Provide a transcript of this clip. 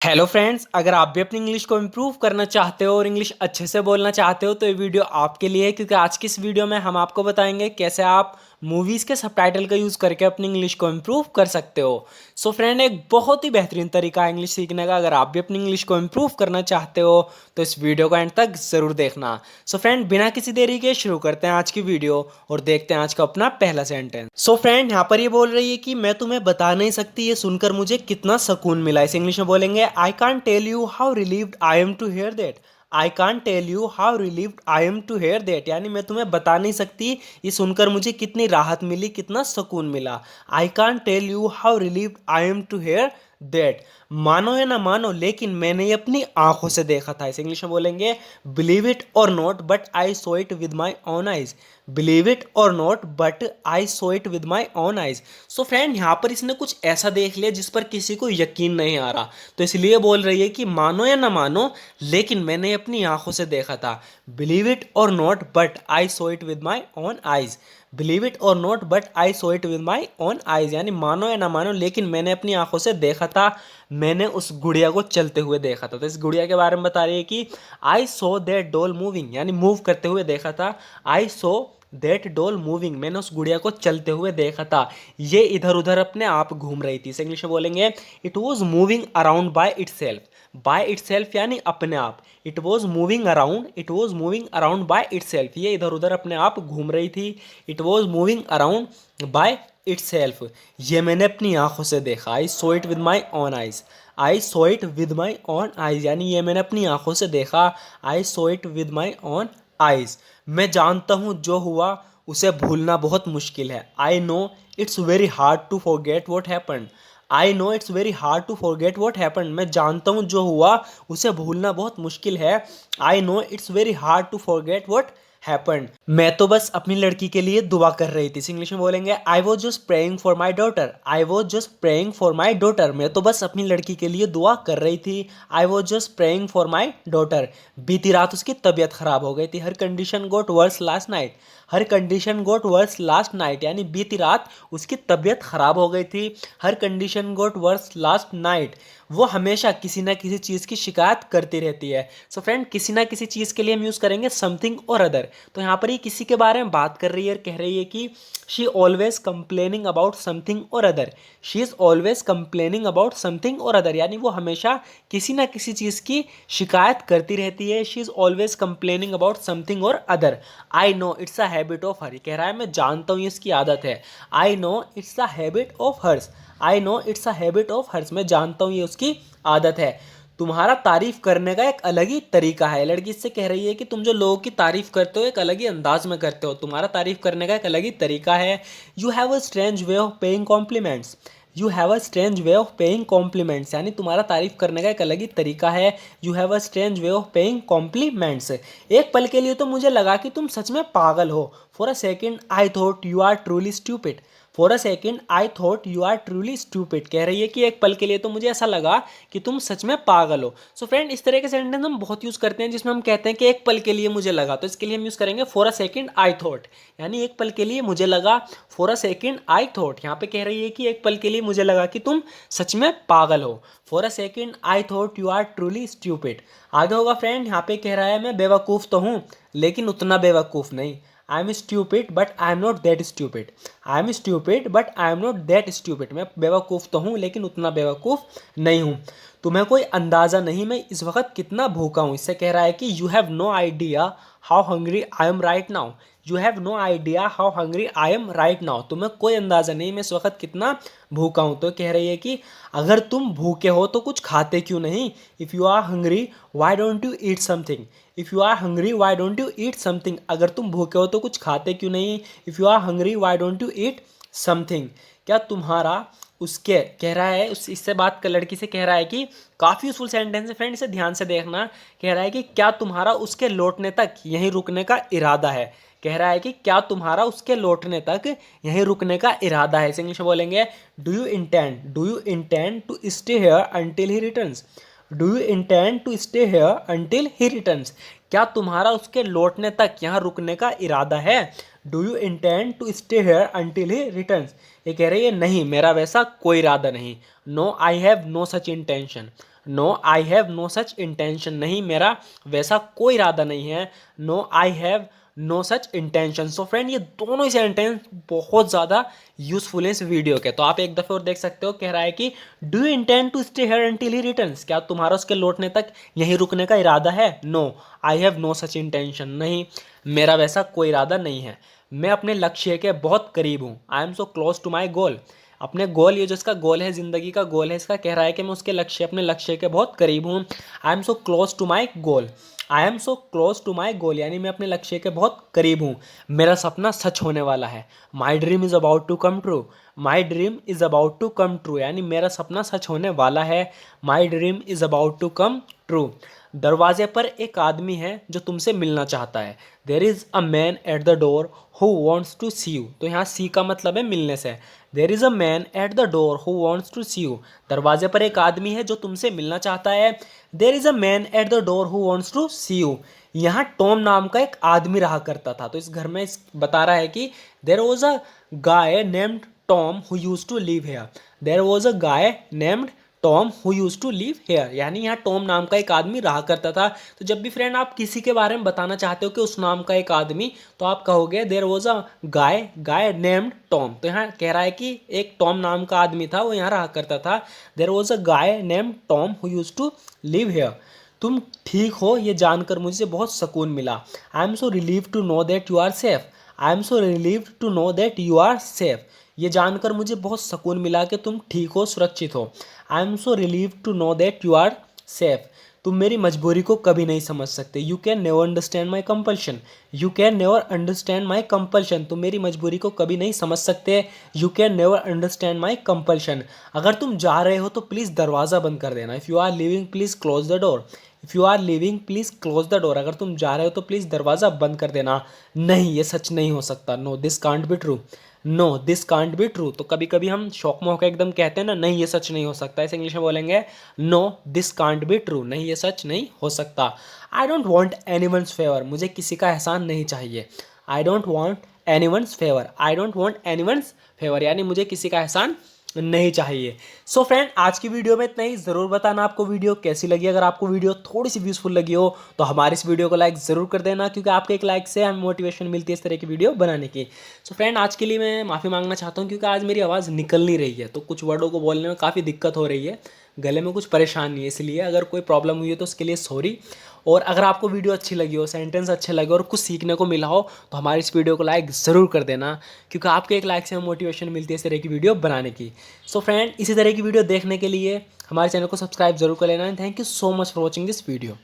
Hello friends, अगर आप भी अपनी इंग्लिश को इम्प्रूव करना चाहते हो और इंग्लिश अच्छे से बोलना चाहते हो तो ये वीडियो आपके लिए है, क्योंकि आज की इस वीडियो में हम आपको बताएंगे कैसे आप मूवीज़ के सबटाइटल का यूज़ करके अपनी इंग्लिश को इम्प्रूव कर सकते हो। सो फ्रेंड, एक बहुत ही बेहतरीन तरीका है इंग्लिश सीखने का। अगर आप भी अपनी इंग्लिश को इम्प्रूव करना चाहते हो तो इस वीडियो को एंड तक ज़रूर देखना। सो फ्रेंड, बिना किसी देरी के शुरू करते हैं आज की वीडियो और देखते हैं आज का अपना पहला सेंटेंस। सो फ्रेंड, यहाँ पर ये बोल रही है कि मैं तुम्हें बता नहीं सकती ये सुनकर मुझे कितना सुकून मिला। इसे इंग्लिश में बोलेंगे, I can't tell you how relieved I am to hear that. I can't tell you how relieved I am to hear that, यानी मैं तुम्हें बता नहीं सकती ये सुनकर मुझे कितनी राहत मिली, कितना सुकून मिला। I can't tell you how relieved I am to hear that. मानो या ना मानो, लेकिन मैंने ये अपनी आंखों से देखा था। इसे इंग्लिश में बोलेंगे, believe it or not but I saw it with my own eyes. Believe it or not but I saw it with my own eyes. So friend, यहाँ पर इसने कुछ ऐसा देख लिया जिस पर किसी को यकीन नहीं आ रहा, तो इसलिए बोल रही है कि मानो या ना मानो, लेकिन मैंने अपनी आंखों से देखा था। Believe it or not but I saw it with my own eyes. Believe it or not but I saw it with my own eyes, यानी मानो या ना मानो, लेकिन मैंने अपनी आंखों से देखा था। मैंने उस गुड़िया को चलते हुए देखा था। तो इस गुड़िया के बारे में बता रही है कि आई सो दैट डॉल मूविंग, यानी मूव करते हुए देखा था। आई सो दैट डॉल मूविंग, मैंने उस गुड़िया को चलते हुए देखा था। ये इधर उधर अपने आप घूम रही थी। इंग्लिश में बोलेंगे, it was moving around by itself. By itself यानी अपने आप। It was moving around, it was moving around by itself, ये इधर उधर अपने आप घूम रही थी। It was moving around by itself, ये मैंने अपनी आंखों से देखा। I saw it with my own eyes. I saw it with my own eyes, यानी ये मैंने अपनी आंखों से देखा। I saw it with my own eyes. मैं जानता हूँ जो हुआ उसे भूलना बहुत मुश्किल है। I know it's very hard to forget what happened. I know it's very hard to forget what happened, मैं जानता हूँ जो हुआ उसे भूलना बहुत मुश्किल है। I know it's very hard to forget what happened. मैं तो बस अपनी लड़की के लिए दुआ कर रही थी। इंग्लिश में बोलेंगे, I was just praying for my daughter. I was just praying for my daughter, मैं तो बस अपनी लड़की के लिए दुआ कर रही थी। I was just praying for my daughter. बीती रात उसकी तबीयत खराब हो गई थी। हर कंडीशन गोट वर्स लास्ट नाइट। हर कंडीशन गोट वर्स लास्ट नाइट, यानी बीती रात उसकी तबीयत खराब हो गई थी। हर कंडीशन गोट वर्स लास्ट नाइट, वो हमेशा किसी ना किसी चीज़ की शिकायत करती रहती है। सो फ्रेंड, किसी ना किसी चीज़ के लिए हम यूज़ करेंगे समथिंग और अदर। तो यहाँ पर ये किसी के बारे में बात कर रही है और कह रही है कि she always complaining about something or other. She is always complaining about something or other, यानी वो हमेशा किसी ना किसी चीज़ की शिकायत करती रहती है। She is always complaining about something or other. I know it's a habit of her, कह रहा है मैं जानता हूँ ये इसकी आदत है। I know it's a habit of hers. I know it's a habit of hers, मैं जानता हूँ ये उसकी आदत है। तुम्हारा तारीफ करने का एक अलग ही तरीका है। लड़की इससे कह रही है कि तुम जो लोगों की तारीफ करते हो एक अलग ही अंदाज में करते हो, तुम्हारा तारीफ करने का एक अलग ही तरीका है। You have a strange way of paying compliments. You have a strange way of paying compliments, यानी तुम्हारा तारीफ करने का एक अलग ही तरीका है। You have a strange way of paying compliments. एक पल के लिए तो मुझे लगा कि तुम सच में पागल हो। For a second I thought you are truly stupid. For a second I thought you are truly stupid, कह रही है कि एक पल के लिए तो मुझे ऐसा लगा कि तुम सच में पागल हो। सो फ्रेंड, इस तरह के सेंटेंस हम बहुत यूज़ करते हैं जिसमें हम कहते हैं कि एक पल के लिए मुझे लगा, तो इसके लिए हम यूज़ करेंगे for a second I thought, यानी एक पल के लिए मुझे लगा। For a second I thought, यहाँ पे कह रही है कि एक पल के लिए मुझे लगा कि तुम सच में पागल हो। For a second I thought you are truly stupid. आगे होगा फ्रेंड, यहाँ पे कह रहा है मैं बेवकूफ़ तो हूँ लेकिन उतना बेवकूफ़ नहीं। I am stupid but I am not that stupid. I am stupid but I am not that stupid, मैं बेवकूफ़ तो हूँ लेकिन उतना बेवकूफ़ नहीं हूँ। तुम्हें कोई अंदाज़ा नहीं मैं इस वक्त कितना भूखा हूँ। इससे कह रहा है कि you have no idea how hungry I am right now. You have no idea how hungry I am right now, तुम्हें कोई अंदाज़ा नहीं मैं इस वक्त कितना भूखा हूँ। तो कह रही है कि अगर तुम भूखे हो तो कुछ खाते क्यों नहीं। If you are hungry why don't you eat something. If you are hungry why don't you eat something, अगर तुम भूखे हो तो कुछ खाते क्यों नहीं। If you are hungry why don't you eat something, क्या तुम्हारा उसके, कह रहा है उस, इससे बात कर लड़की से कह रहा है कि काफ़ी यूजफुल सेंटेंस है फ्रेंड, इसे ध्यान से देखना। कह रहा है कि क्या तुम्हारा उसके लौटने तक यहीं रुकने का इरादा है। कह रहा है कि क्या तुम्हारा उसके लौटने तक यहीं रुकने का इरादा है। इसे इंग्लिश में बोलेंगे, do you intend to stay here until he returns. Do you intend to stay here until he returns, क्या तुम्हारा उसके लौटने तक यहाँ रुकने का इरादा है? Do you intend to stay here until he returns? ये कह रही है नहीं, मेरा वैसा कोई इरादा नहीं। No I have no such intention. No I have no such intention, नहीं मेरा वैसा कोई इरादा नहीं है। No I have no such intention. So friend, ये दोनों ही सेंटेंस बहुत ज़्यादा यूजफुल है इस वीडियो के। तो आप एक दफ़े और देख सकते हो, कह रहा है कि do you intend to stay here until he returns? क्या तुम्हारा उसके लौटने तक यहीं रुकने का इरादा है? No I have no such intention, नहीं मेरा वैसा कोई इरादा नहीं है। मैं अपने लक्ष्य के बहुत करीब हूँ। I am so close to my goal. अपने गोल, ये जो इसका गोल है, ज़िंदगी का गोल है इसका, कह रहा है कि मैं उसके लक्ष्य, अपने लक्ष्य के बहुत करीब हूँ। I am so close to my goal. I am so close to my goal यानी मैं अपने लक्ष्य के बहुत करीब हूँ। मेरा सपना सच होने वाला है। My dream is about to come true. My dream is about to come true यानी मेरा सपना सच होने वाला है। My dream is about to come true. दरवाजे पर एक आदमी है जो तुमसे मिलना चाहता है। There is a man at the door who wants to see you. तो यहाँ सी का मतलब है मिलने से। There is a man at the door who wants to see you. दरवाजे पर एक आदमी है जो तुमसे मिलना चाहता है। There is a man at the door who wants to see you. यहाँ टॉम नाम का एक आदमी रहा करता था। तो इस घर में बता रहा है कि there was a guy named Tom who used to live here. There was a guy named Tom who used to live here यानी यहाँ टॉम नाम का एक आदमी रहा करता था। तो जब भी फ्रेंड आप किसी के बारे में बताना चाहते हो कि उस नाम का एक आदमी, तो आप कहोगे there was a guy named Tom. तो यहाँ कह रहा है कि एक टॉम नाम का आदमी था, वो यहाँ रहा करता था। There was a guy named Tom who used to live here. तुम ठीक हो ये जानकर मुझे बहुत सुकून मिला। I am so relieve to know that you are safe. I am so relieve to know that you are safe. ये जानकर मुझे बहुत सुकून मिला कि तुम ठीक हो, सुरक्षित हो। I am so relieve to know that you are safe. तुम मेरी मजबूरी को कभी नहीं समझ सकते। You can never understand my compulsion. You can never understand my compulsion. तुम मेरी मजबूरी को कभी नहीं समझ सकते। You can never understand my compulsion. अगर तुम जा रहे हो तो प्लीज़ दरवाज़ा बंद कर देना। If you are leaving please close the door. If you are leaving please close the door. अगर तुम जा रहे हो तो प्लीज़ दरवाज़ा बंद कर देना। नहीं, ये सच नहीं हो सकता। No this can't be true. No this can't be true. तो कभी कभी हम शौक में होकर एकदम कहते हैं ना, नहीं ये सच नहीं हो सकता। इसे इंग्लिश में बोलेंगे no this can't be true, नहीं ये सच नहीं हो सकता। I don't want anyone's favour. मुझे किसी का एहसान नहीं चाहिए। I don't want anyone's favour. I don't want anyone's favour यानी मुझे किसी का एहसान नहीं चाहिए। सो फ्रेंड, आज की वीडियो में इतना ही। ज़रूर बताना आपको वीडियो कैसी लगी। अगर आपको वीडियो थोड़ी सी यूजफुल लगी हो तो हमारे इस वीडियो को लाइक ज़रूर कर देना, क्योंकि आपके एक लाइक से हमें मोटिवेशन मिलती है इस तरह की वीडियो बनाने की। सो फ्रेंड, आज के लिए मैं माफ़ी मांगना चाहता हूँ, क्योंकि आज मेरी आवाज़ निकल नहीं रही है, तो कुछ वर्डों को बोलने में काफ़ी दिक्कत हो रही है, गले में कुछ परेशानी है। इसलिए अगर कोई प्रॉब्लम हुई है तो उसके लिए सॉरी। और अगर आपको वीडियो अच्छी लगी हो, सेंटेंस अच्छे लगे और कुछ सीखने को मिला हो, तो हमारी इस वीडियो को लाइक ज़रूर कर देना, क्योंकि आपके एक लाइक से हमें मोटिवेशन मिलती है इस तरह की वीडियो बनाने की। सो फ्रेंड, इसी तरह की वीडियो देखने के लिए हमारे चैनल को सब्सक्राइब जरूर कर लेना। Thank you so much for watching this video.